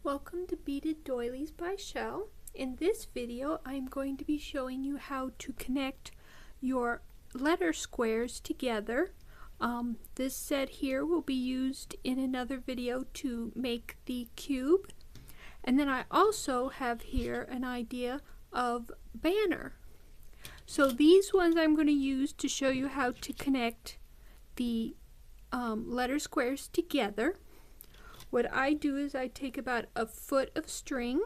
Welcome to Beaded Doilies by Shell. In this video I'm going to be showing you how to connect your letter squares together. This set here will be used in another video to make the cube. And then I also have here an idea of banner. So these ones I'm going to use to show you how to connect the letter squares together. What I do is I take about a foot of string,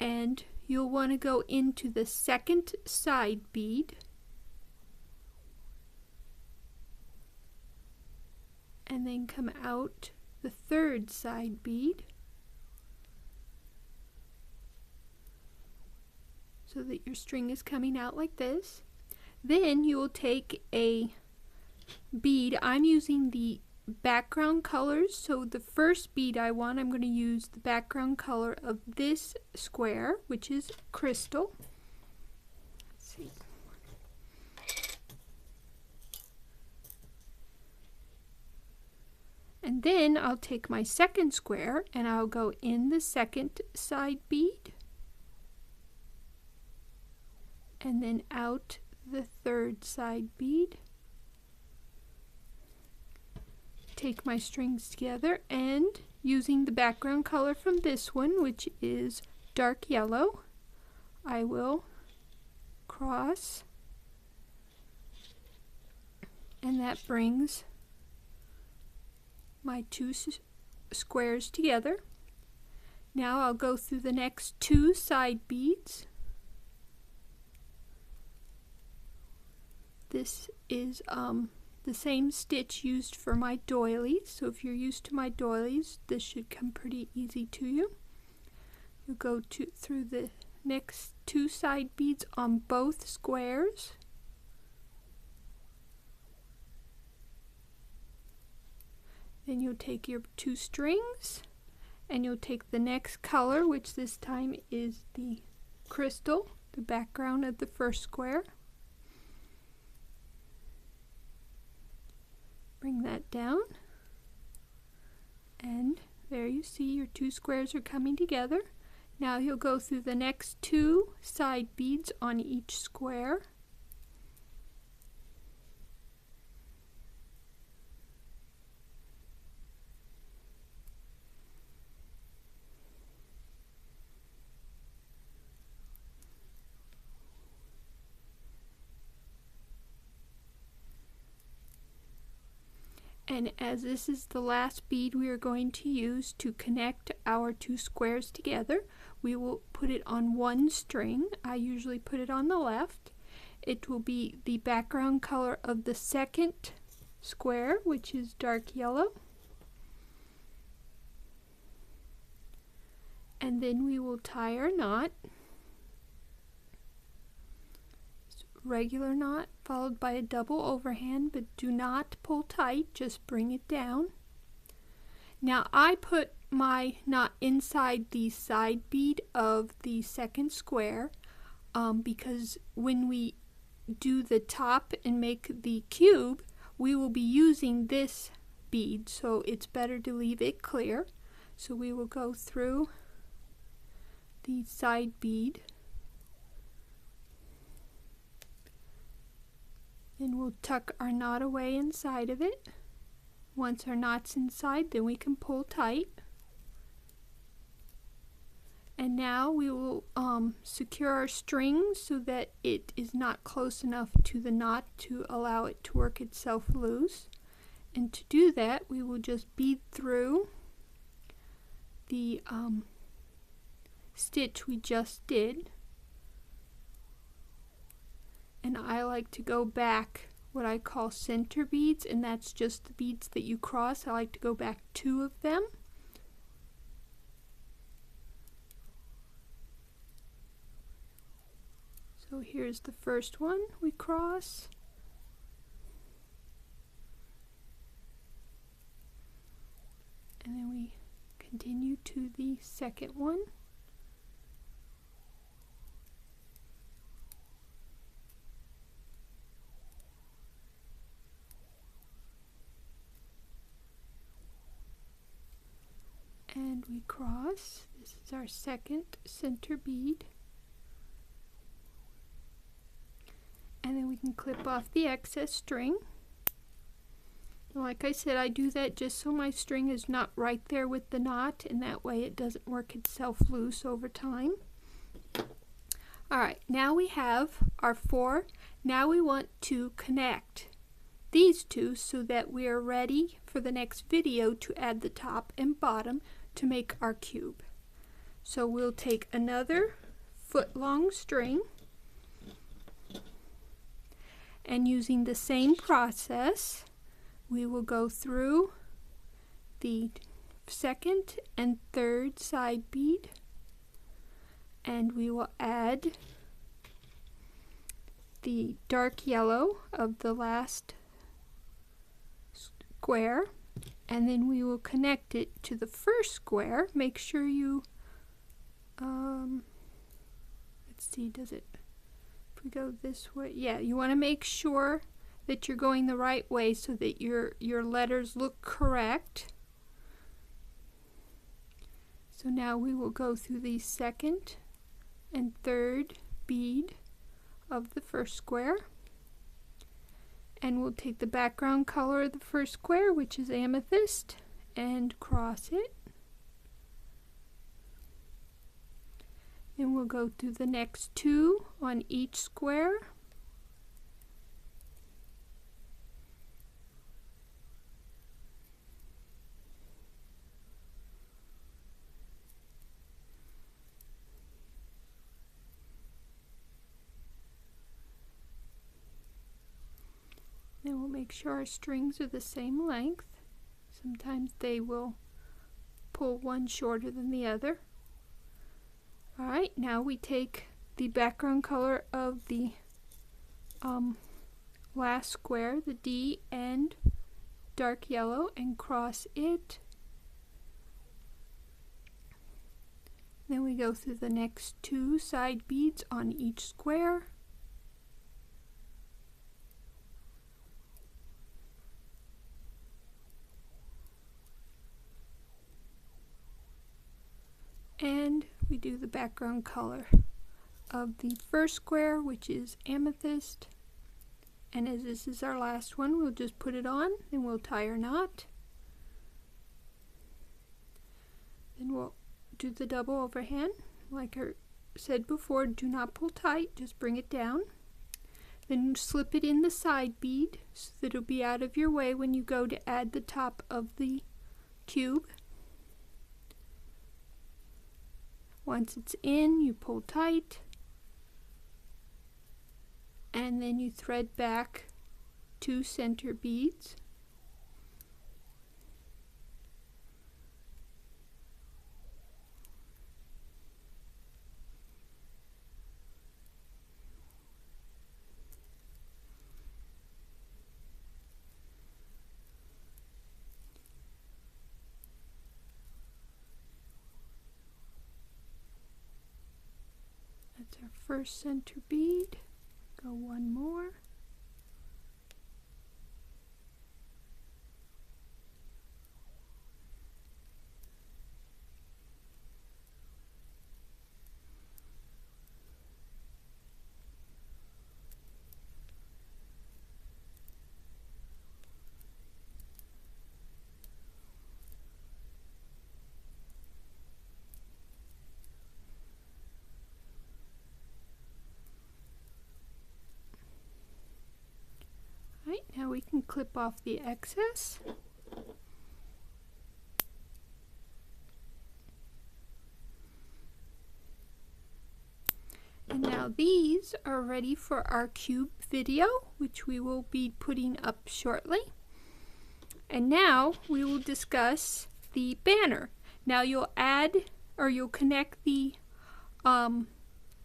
and you'll want to go into the second side bead and then come out the third side bead so that your string is coming out like this. Then you will take a bead. I'm using the background colors, so the first bead I'm going to use the background color of this square, which is crystal. Let's see. And then I'll take my second square and I'll go in the second side bead and then out the third side bead. Take my strings together, and using the background color from this one, which is dark yellow, I will cross, and that brings my two squares together. Now I'll go through the next two side beads. This is the same stitch used for my doilies, so if you're used to my doilies, this should come pretty easy to you. You go through the next two side beads on both squares. Then you'll take your two strings and you'll take the next color, which this time is the crystal, the background of the first square. Bring that down, and there you see your two squares are coming together. Now you'll go through the next two side beads on each square. And as this is the last bead we are going to use to connect our two squares together, we will put it on one string. I usually put it on the left. It will be the background color of the second square, which is dark yellow. And then we will tie our knot. Regular knot followed by a double overhand, but do not pull tight, just bring it down. Now I put my knot inside the side bead of the second square because when we do the top and make the cube, we will be using this bead, so it's better to leave it clear. So we will go through the side bead. Then we'll tuck our knot away inside of it. Once our knot's inside, then we can pull tight. And now we will secure our string so that it is not close enough to the knot to allow it to work itself loose. And to do that, we will just bead through the stitch we just did. And I like to go back what I call center beads, and that's just the beads that you cross. I like to go back two of them. So here's the first one we cross. And then we continue to the second one. and we cross. This is our second center bead. And then we can clip off the excess string. Like I said, I do that just so my string is not right there with the knot, and that way it doesn't work itself loose over time. Alright, now we have our 4. Now we want to connect these two so that we are ready for the next video to add the top and bottom to make our cube. So we'll take another foot-long string, and using the same process, we will go through the second and third side bead, and we will add the dark yellow of the last square, and then we will connect it to the first square. Make sure you let's see, does it, if we go this way, yeah, you want to make sure that you're going the right way so that your letters look correct. So now we will go through the second and third bead of the first square, and we'll take the background color of the first square, which is amethyst, and cross it. Then we'll go through the next 2 on each square. Then we'll make sure our strings are the same length. Sometimes they will pull one shorter than the other. Alright, now we take the background color of the last square, the D, and dark yellow, and cross it. Then we go through the next 2 side beads on each square. And we do the background color of the first square, which is amethyst. And as this is our last one, we'll just put it on and we'll tie our knot. Then we'll do the double overhand. Like I said before, do not pull tight, just bring it down. Then slip it in the side bead so that it'll be out of your way when you go to add the top of the cube. Once it's in, you pull tight, and then you thread back 2 center beads. That's our first center bead. Go one more. Right, now we can clip off the excess. And now these are ready for our cube video, which we will be putting up shortly. And now we will discuss the banner. Now you'll add, or you'll connect the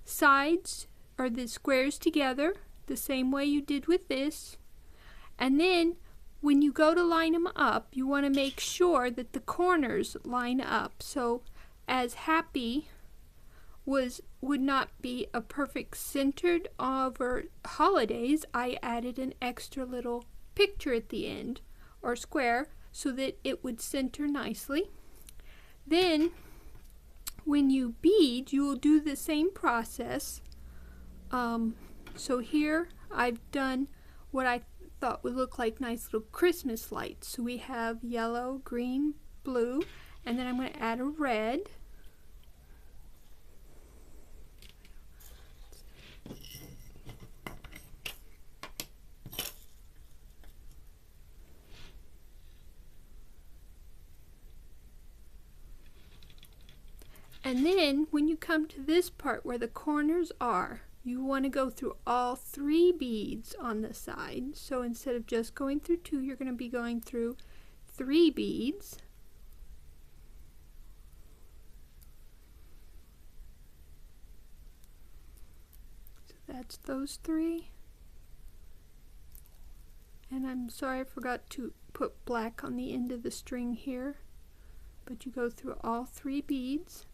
sides or the squares together the same way you did with this. And then when you go to line them up, you want to make sure that the corners line up. So as Happy would not be a perfect centered over holidays, I added an extra little picture at the end, or square, so that it would center nicely. Then when you bead, you will do the same process. So here I've done what I thought would look like nice little Christmas lights. So we have yellow, green, blue, and then I'm going to add a red. And then when you come to this part where the corners are, you want to go through all 3 beads on the side. So instead of just going through 2, you're going to be going through 3 beads. So that's those 3. And I'm sorry I forgot to put black on the end of the string here, but you go through all 3 beads.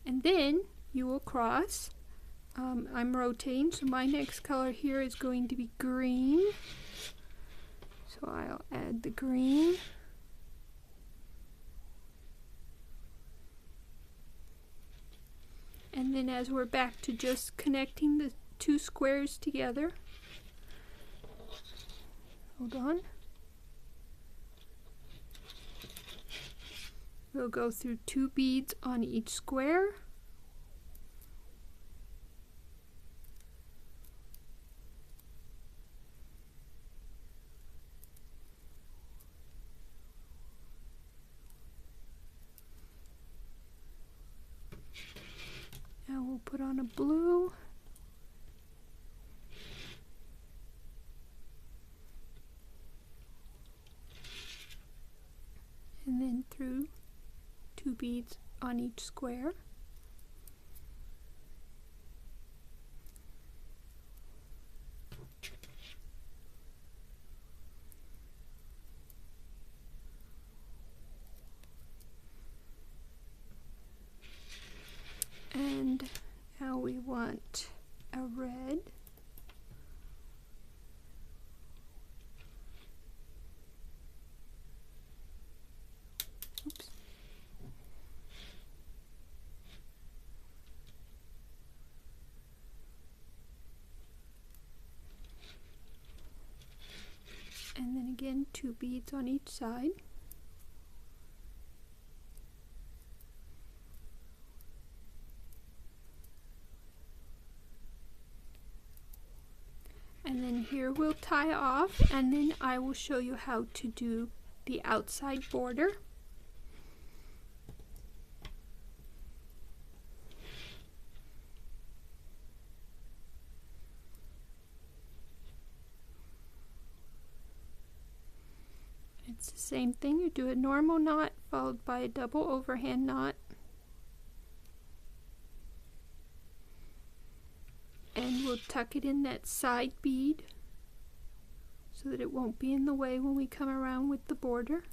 And then you will cross. I'm rotating, so my next color here is going to be green. So I'll add the green. And then as we're back to just connecting the 2 squares together, hold on. We'll go through 2 beads on each square. Now we'll put on a blue. And then through 2 beads on each square. And now we want a red. Oops. And then again 2 beads on each side. And then here we'll tie off, and then I will show you how to do the outside border. It's the same thing. You do a normal knot followed by a double overhand knot. And we'll tuck it in that side bead so that it won't be in the way when we come around with the border.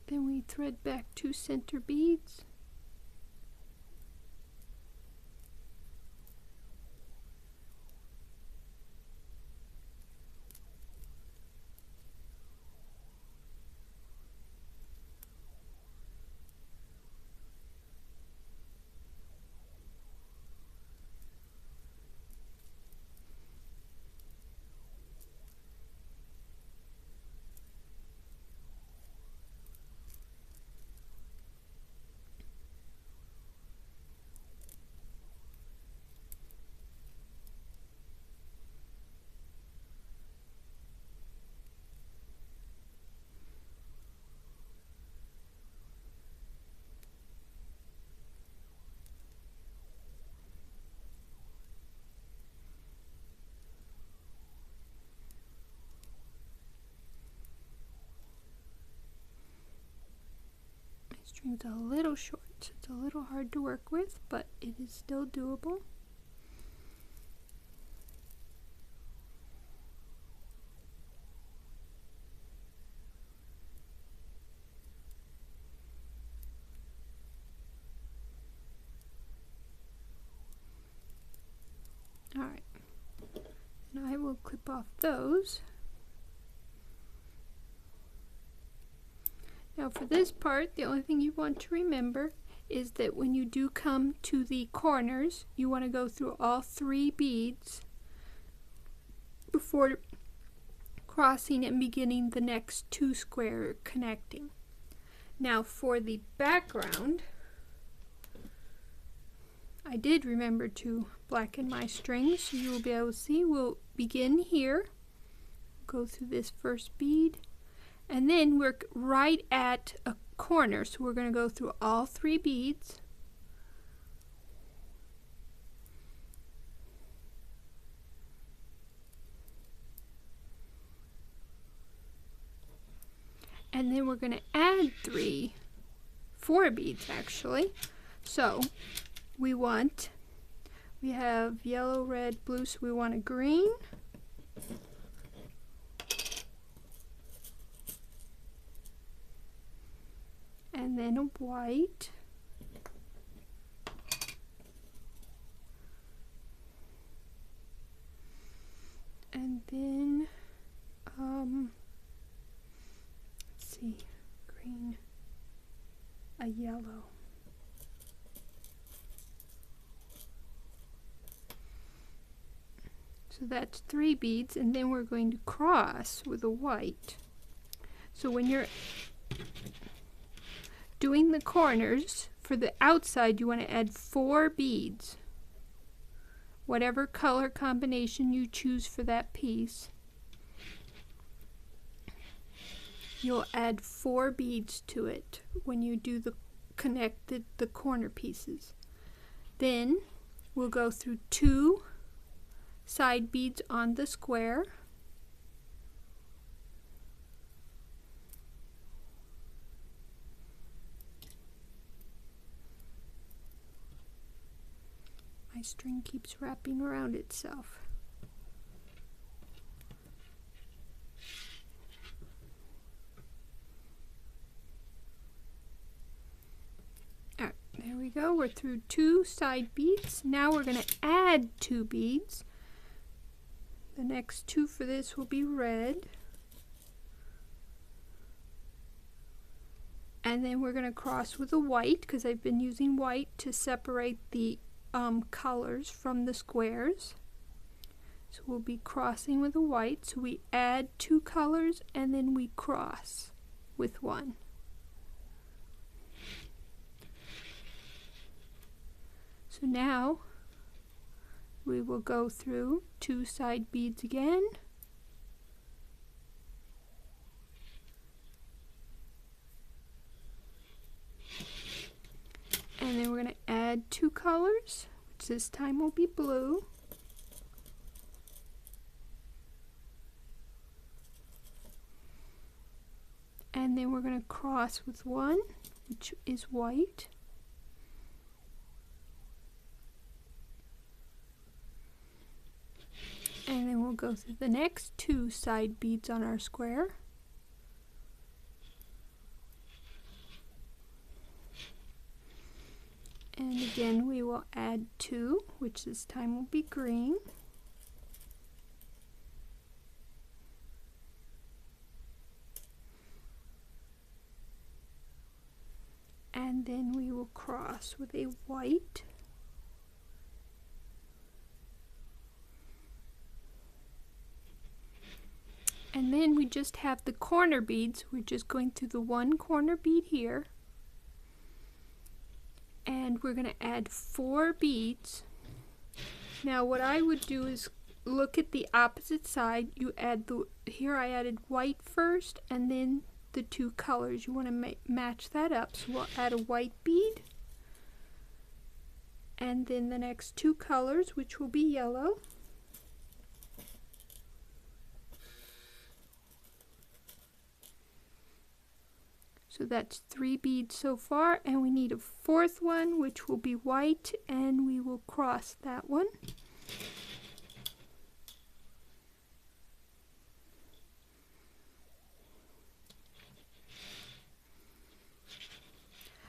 Then we thread back 2 center beads. string's a little short, so it's a little hard to work with, but it is still doable. Alright, and I will clip off those. Now for this part, the only thing you want to remember is that when you do come to the corners, you want to go through all 3 beads before crossing and beginning the next 2 square connecting. Now for the background, I did remember to blacken my strings, so you will be able to see. We'll begin here, go through this first bead, and then we're right at a corner, so we're going to go through all 3 beads. And then we're going to add 4 beads actually. So we have yellow, red, blue, so we want a green. And then a white. And then, let's see, green, a yellow. So that's 3 beads, and then we're going to cross with a white. So when you're doing the corners, for the outside you want to add 4 beads. Whatever color combination you choose for that piece, you'll add 4 beads to it when you do the the corner pieces. Then we'll go through 2 side beads on the square. My string keeps wrapping around itself. Alright, there we go. We're through 2 side beads. Now we're going to add 2 beads. The next 2 for this will be red. And then we're going to cross with a white, because I've been using white to separate the colors from the squares. So we'll be crossing with a white. So we add 2 colors and then we cross with 1. So now we will go through 2 side beads again. And then we're going to add 2 colors, which this time will be blue. And then we're going to cross with 1, which is white. And then we'll go through the next 2 side beads on our square. And again we will add 2, which this time will be green. And then we will cross with a white. And then we just have the corner beads. We're just going through the 1 corner bead here. And we're going to add 4 beads. Now what I would do is look at the opposite side. You add here I added white first and then the 2 colors. You want to match that up. So we'll add a white bead. And then the next 2 colors, which will be yellow. So that's 3 beads so far, and we need a 4th one, which will be white, and we will cross that one.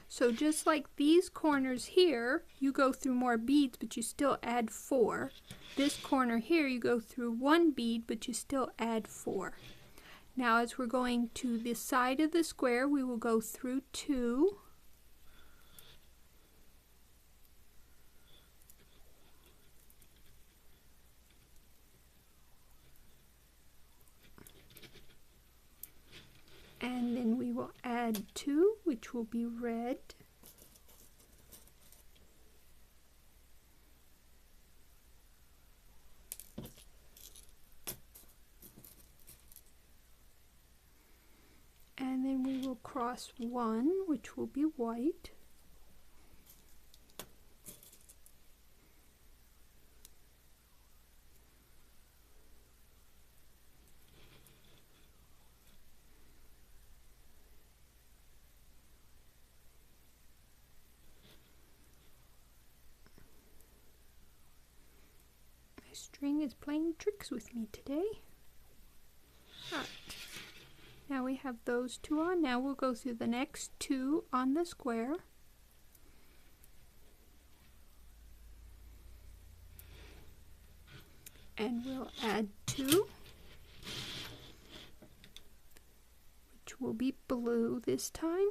So just like these corners here, you go through more beads, but you still add 4. This corner here, you go through 1 bead, but you still add 4. Now as we're going to the side of the square, we will go through 2. And then we will add 2, which will be red. And then we will cross 1, which will be white. My string is playing tricks with me today. Alright. Now we have those 2 on. Now we'll go through the next 2 on the square. And we'll add 2, which will be blue this time.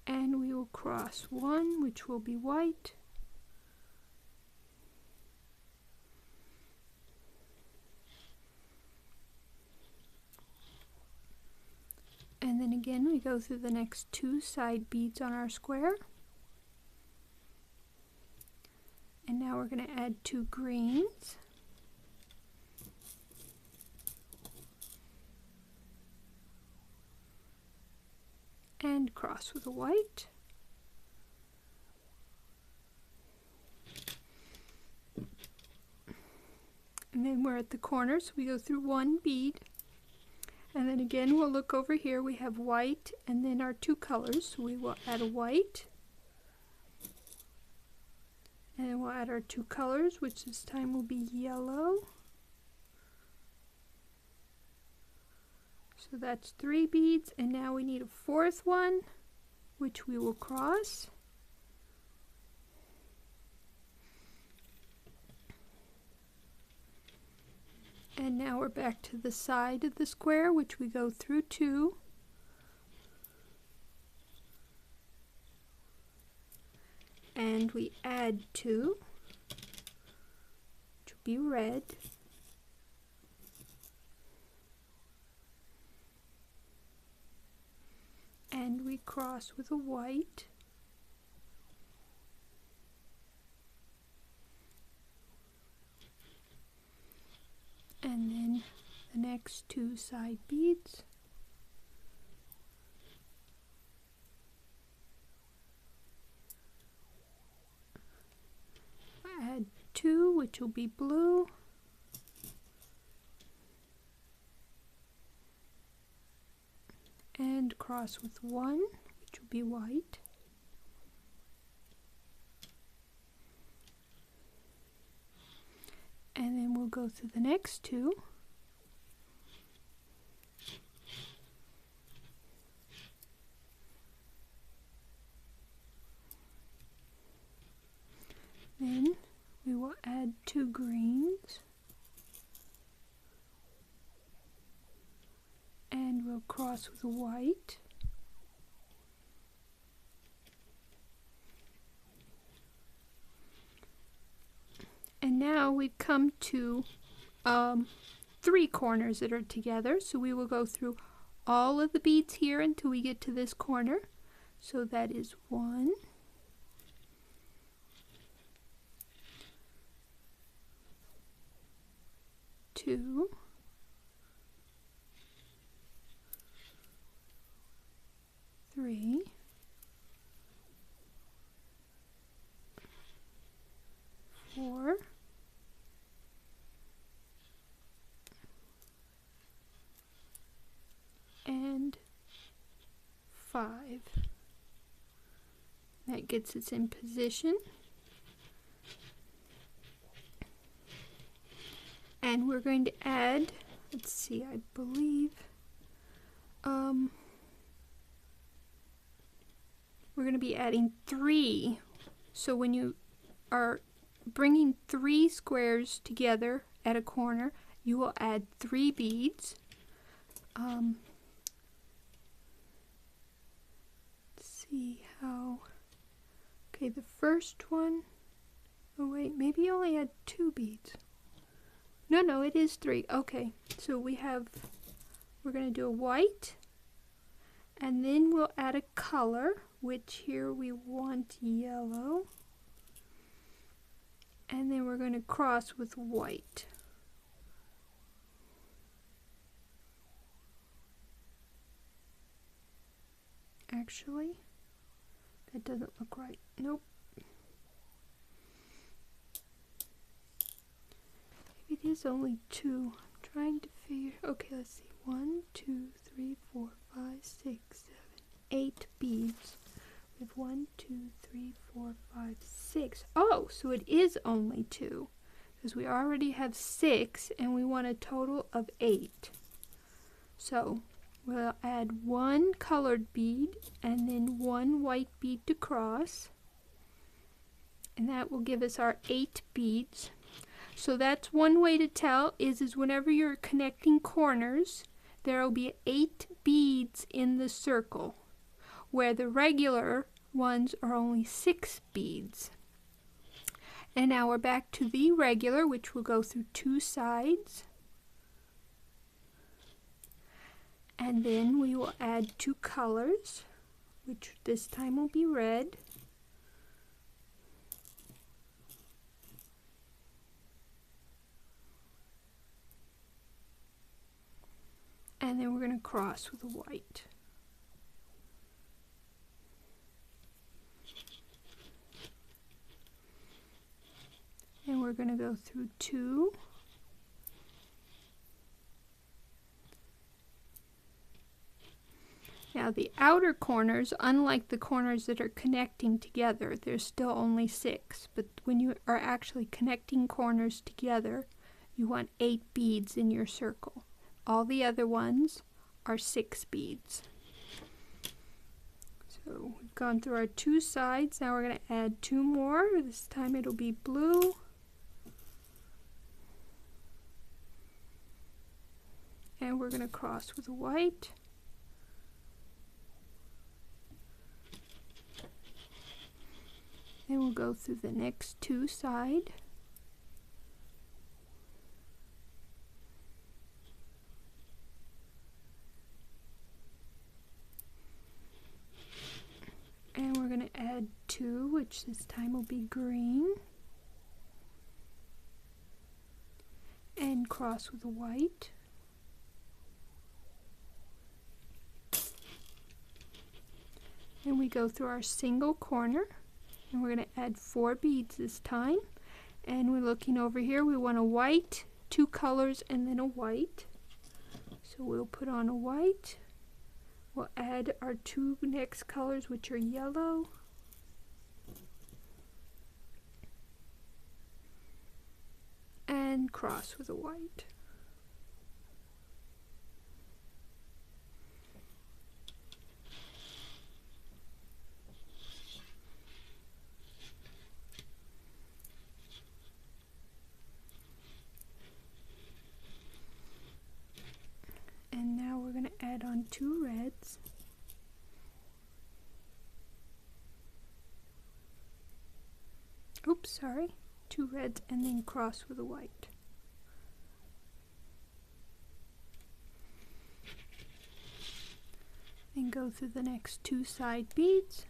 And we will cross 1, which will be white. And then again, we go through the next 2 side beads on our square. And now we're going to add 2 greens. And cross with a white. And then we're at the corner, so we go through 1 bead. And then again, we'll look over here. We have white and then our 2 colors. So we will add a white. And then we'll add our 2 colors, which this time will be yellow. So that's 3 beads. And now we need a 4th one, which we will cross. And now we're back to the side of the square, which we go through 2. And we add 2, which will be red. And we cross with a white. And then the next 2 side beads. Add 2, which will be blue. And cross with 1, which will be white. And then we'll go through the next 2. Then we will add 2 greens. And we'll cross with a white. And now we've come to 3 corners that are together. So we will go through all of the beads here until we get to this corner. So that is 1, 2, 3, 4, That gets us in position. And we're going to add, let's see, I believe, we're going to be adding 3. So when you are bringing 3 squares together at a corner, you will add 3 beads. Let's see how, okay, the first one, oh wait, maybe you only had 2 beads. No, it is 3. Okay, so we're going to do a white, and then we'll add a color, which here we want yellow, and then we're going to cross with white. Actually, that doesn't look right. Nope. Maybe it is only 2. I'm trying to figure. Okay, let's see. 1, 2, 3, 4, 5, 6, 7, 8 beads. We have 1, 2, 3, 4, 5, 6. Oh, so it is only 2, because we already have 6, and we want a total of 8. So we'll add 1 colored bead and then 1 white bead to cross, and that will give us our 8 beads. So that's one way to tell is whenever you're connecting corners, there will be 8 beads in the circle, where the regular ones are only 6 beads. And now we're back to the regular, which will go through 2 sides. And then we will add 2 colors, which this time will be red. And then we're going to cross with a white. And we're going to go through 2. Now the outer corners, unlike the corners that are connecting together, there's still only 6. But when you are actually connecting corners together, you want 8 beads in your circle. All the other ones are 6 beads. So we've gone through our 2 sides. Now we're going to add 2 more. This time it'll be blue. And we're going to cross with a white. Then we'll go through the next 2 sides. And we're going to add 2, which this time will be green. And cross with a white. And we go through our single corner. And we're going to add 4 beads this time. And we're looking over here. We want a white, 2 colors, and then a white. So we'll put on a white. We'll add our 2 next colors, which are yellow and cross with a white. And now we're going to add on 2 reds. Oops, sorry. 2 reds and then cross with a white. Then go through the next 2 side beads.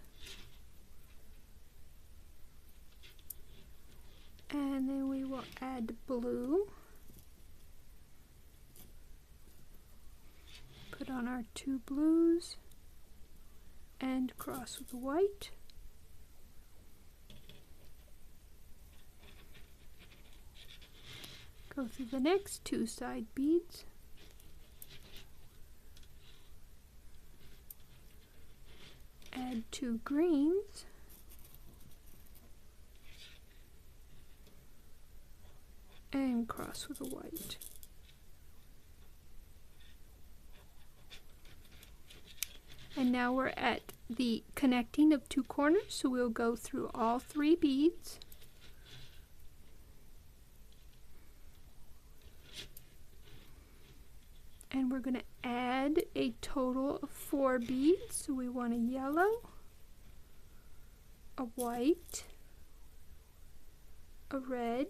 And then we will add blue. Put on our 2 blues and cross with a white. Go through the next 2 side beads. Add 2 greens and cross with a white. And now we're at the connecting of two corners, so we'll go through all 3 beads. And we're going to add a total of 4 beads. So we want a yellow, a white, a red,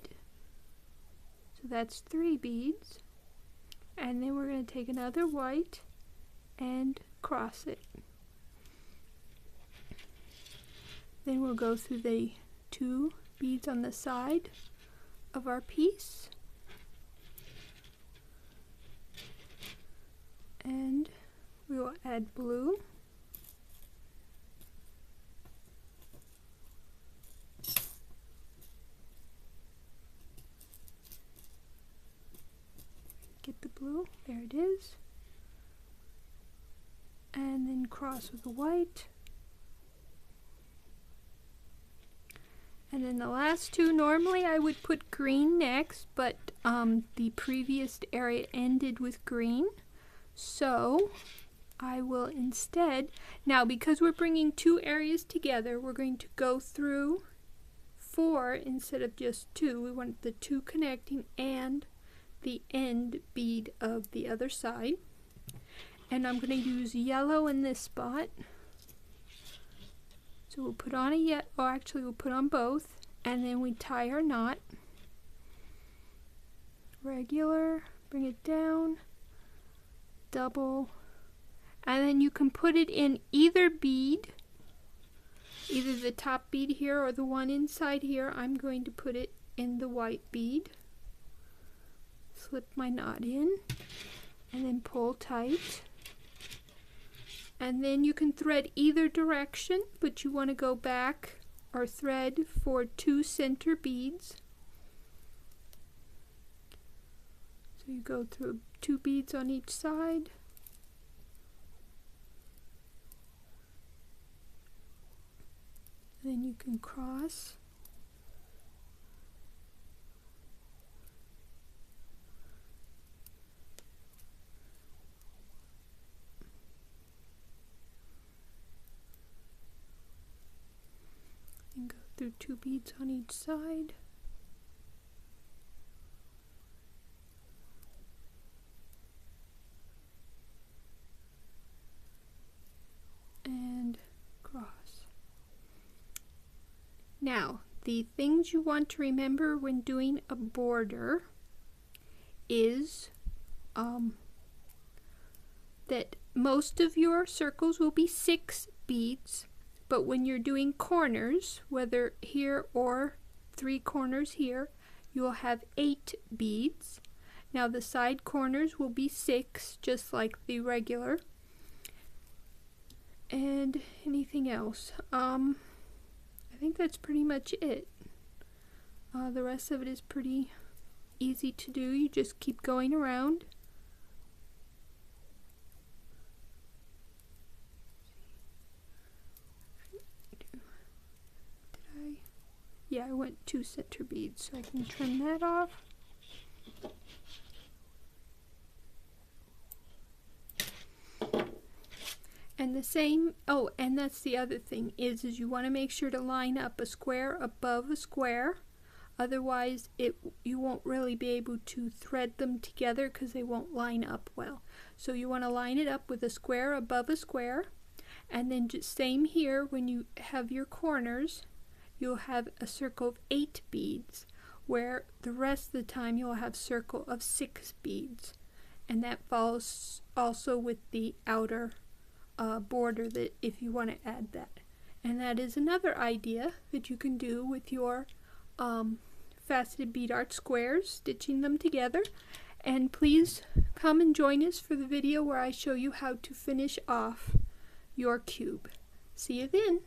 so that's 3 beads. And then we're going to take another white and cross it. Then we'll go through the 2 beads on the side of our piece. And we will add blue. Get the blue, there it is. And then cross with the white. And then the last 2, normally I would put green next, but the previous area ended with green. So I will instead, now because we're bringing 2 areas together, we're going to go through 4 instead of just 2. We want the 2 connecting and the end bead of the other side. And I'm going to use yellow in this spot. So we'll put on we'll put on both, and then we tie our knot. Regular, bring it down, double, and then you can put it in either bead, either the top bead here or the one inside here. I'm going to put it in the white bead. Slip my knot in, and then pull tight. And then you can thread either direction, but you want to go back or thread for 2 center beads. So you go through 2 beads on each side. Then you can cross. And go through 2 beads on each side. And cross. Now, the things you want to remember when doing a border is that most of your circles will be 6 beads. But when you're doing corners, whether here or 3 corners here, you will have 8 beads. Now the side corners will be 6, just like the regular. And anything else? I think that's pretty much it. The rest of it is pretty easy to do. You just keep going around. Yeah, I went 2 center beads, so I can trim that off. And the same, oh, and that's the other thing, is you want to make sure to line up a square above a square. Otherwise, you won't really be able to thread them together because they won't line up well. So you want to line it up with a square above a square. And then just same here, when you have your corners, you'll have a circle of 8 beads, where the rest of the time you'll have circle of 6 beads. And that follows also with the outer border, that if you want to add that. And that is another idea that you can do with your faceted bead art squares, stitching them together. And please come and join us for the video where I show you how to finish off your cube. See you then.